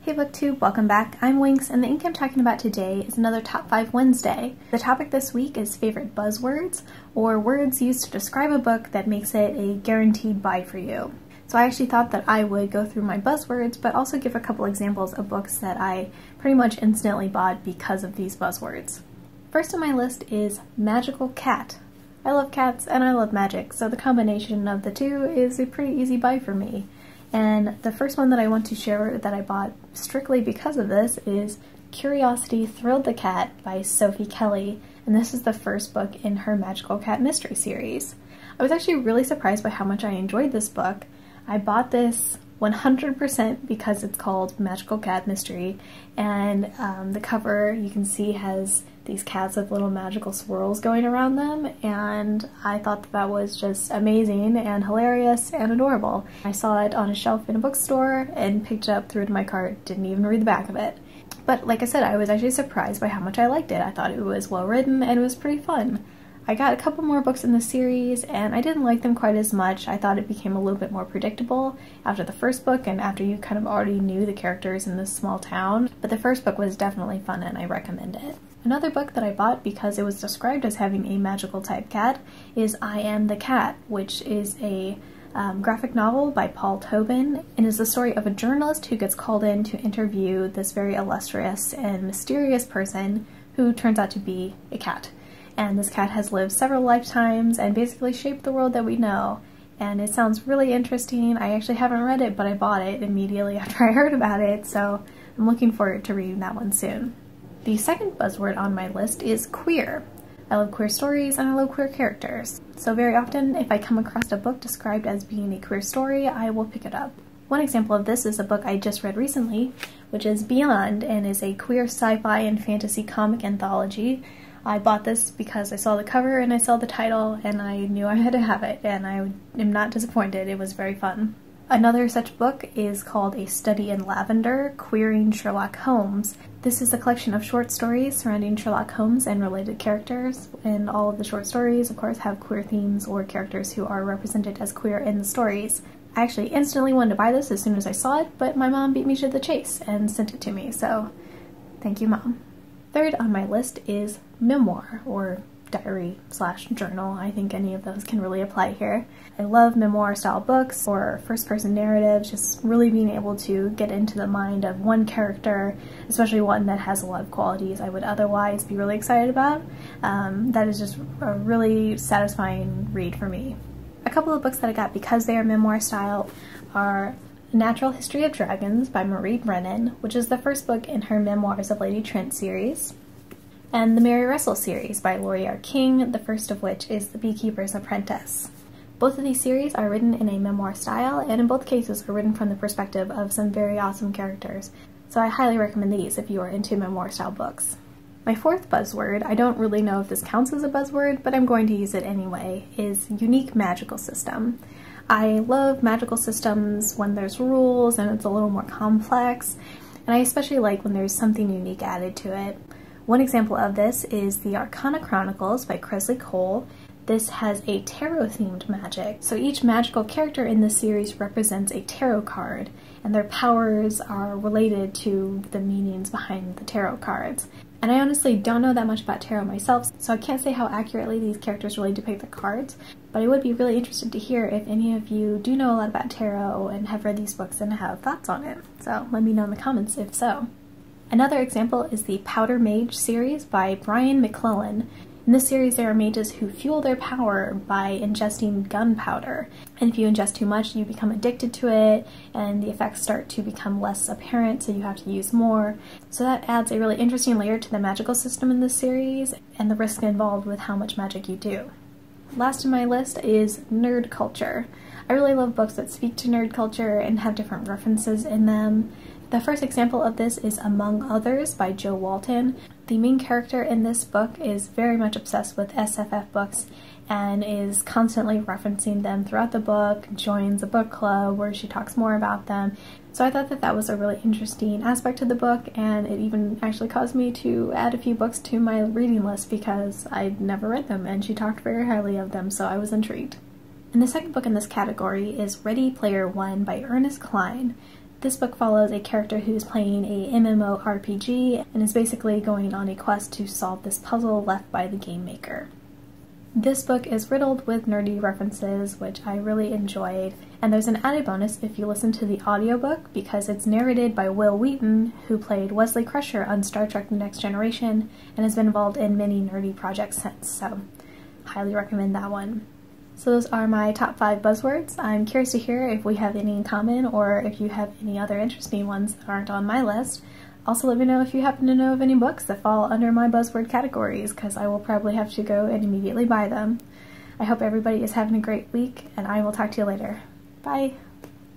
Hey BookTube, welcome back. I'm Winx, and the ink I'm talking about today is another Top 5 Wednesday. The topic this week is favorite buzzwords, or words used to describe a book that makes it a guaranteed buy for you. So I actually thought that I would go through my buzzwords, but also give a couple examples of books that I pretty much instantly bought because of these buzzwords. First on my list is Magical Cat. I love cats and I love magic, so the combination of the two is a pretty easy buy for me. And the first one that I want to share that I bought strictly because of this is Curiosity Thrilled the Cat by Sophie Kelly, and this is the first book in her Magical Cat mystery series. I was actually really surprised by how much I enjoyed this book. I bought this 100% because it's called Magical Cat Mystery, and the cover you can see has these cats with little magical swirls going around them, and I thought that was just amazing and hilarious and adorable. I saw it on a shelf in a bookstore and picked it up, threw it in my cart, didn't even read the back of it. But like I said, I was actually surprised by how much I liked it. I thought it was well written and it was pretty fun. I got a couple more books in the series and I didn't like them quite as much. I thought it became a little bit more predictable after the first book and after you kind of already knew the characters in this small town. But the first book was definitely fun and I recommend it. Another book that I bought because it was described as having a magical type cat is I Am the Cat, which is a graphic novel by Paul Tobin and is the story of a journalist who gets called in to interview this very illustrious and mysterious person who turns out to be a cat. And this cat has lived several lifetimes and basically shaped the world that we know. And it sounds really interesting. I actually haven't read it, but I bought it immediately after I heard about it, so I'm looking forward to reading that one soon. The second buzzword on my list is queer. I love queer stories and I love queer characters. So very often, if I come across a book described as being a queer story, I will pick it up. One example of this is a book I just read recently, which is Beyond, and is a queer sci-fi and fantasy comic anthology. I bought this because I saw the cover and I saw the title and I knew I had to have it, and I am not disappointed. It was very fun. Another such book is called A Study in Lavender, Queering Sherlock Holmes. This is a collection of short stories surrounding Sherlock Holmes and related characters, and all of the short stories, of course, have queer themes or characters who are represented as queer in the stories. I actually instantly wanted to buy this as soon as I saw it, but my mom beat me to the chase and sent it to me, so thank you, Mom. Third on my list is Memoir, or diary/journal. I think any of those can really apply here. I love memoir style books or first-person narratives, just really being able to get into the mind of one character, especially one that has a lot of qualities I would otherwise be really excited about. That is just a really satisfying read for me. A couple of books that I got because they are memoir style are Natural History of Dragons by Marie Brennan, which is the first book in her Memoirs of Lady Trent series, and the Mary Russell series by Laurie R. King, the first of which is The Beekeeper's Apprentice. Both of these series are written in a memoir style, and in both cases are written from the perspective of some very awesome characters, so I highly recommend these if you are into memoir style books. My fourth buzzword, I don't really know if this counts as a buzzword, but I'm going to use it anyway, is unique magical system. I love magical systems when there's rules and it's a little more complex, and I especially like when there's something unique added to it. One example of this is the Arcana Chronicles by Kresley. This has a tarot-themed magic, so each magical character in this series represents a tarot card, and their powers are related to the meanings behind the tarot cards. And I honestly don't know that much about tarot myself, so I can't say how accurately these characters really depict the cards, but I would be really interested to hear if any of you do know a lot about tarot and have read these books and have thoughts on it, so let me know in the comments if so. Another example is the Powder Mage series by McClellan. In this series, there are mages who fuel their power by ingesting gunpowder, and if you ingest too much, you become addicted to it, and the effects start to become less apparent, so you have to use more. So that adds a really interesting layer to the magical system in this series, and the risk involved with how much magic you do. Last on my list is nerd culture. I really love books that speak to nerd culture and have different references in them. The first example of this is Among Others by Jo Walton. The main character in this book is very much obsessed with SFF books and is constantly referencing them throughout the book, joins a book club where she talks more about them. So I thought that that was a really interesting aspect of the book, and it even actually caused me to add a few books to my reading list because I'd never read them and she talked very highly of them, so I was intrigued. And the second book in this category is Ready Player One by Ernest Cline. This book follows a character who's playing a MMORPG and is basically going on a quest to solve this puzzle left by the game maker. This book is riddled with nerdy references, which I really enjoyed, and there's an added bonus if you listen to the audiobook because it's narrated by Will Wheaton, who played Wesley Crusher on Star Trek The Next Generation and has been involved in many nerdy projects since, so highly recommend that one. So those are my top 5 buzzwords. I'm curious to hear if we have any in common or if you have any other interesting ones that aren't on my list. Also let me know if you happen to know of any books that fall under my buzzword categories, because I will probably have to go and immediately buy them. I hope everybody is having a great week, and I will talk to you later. Bye!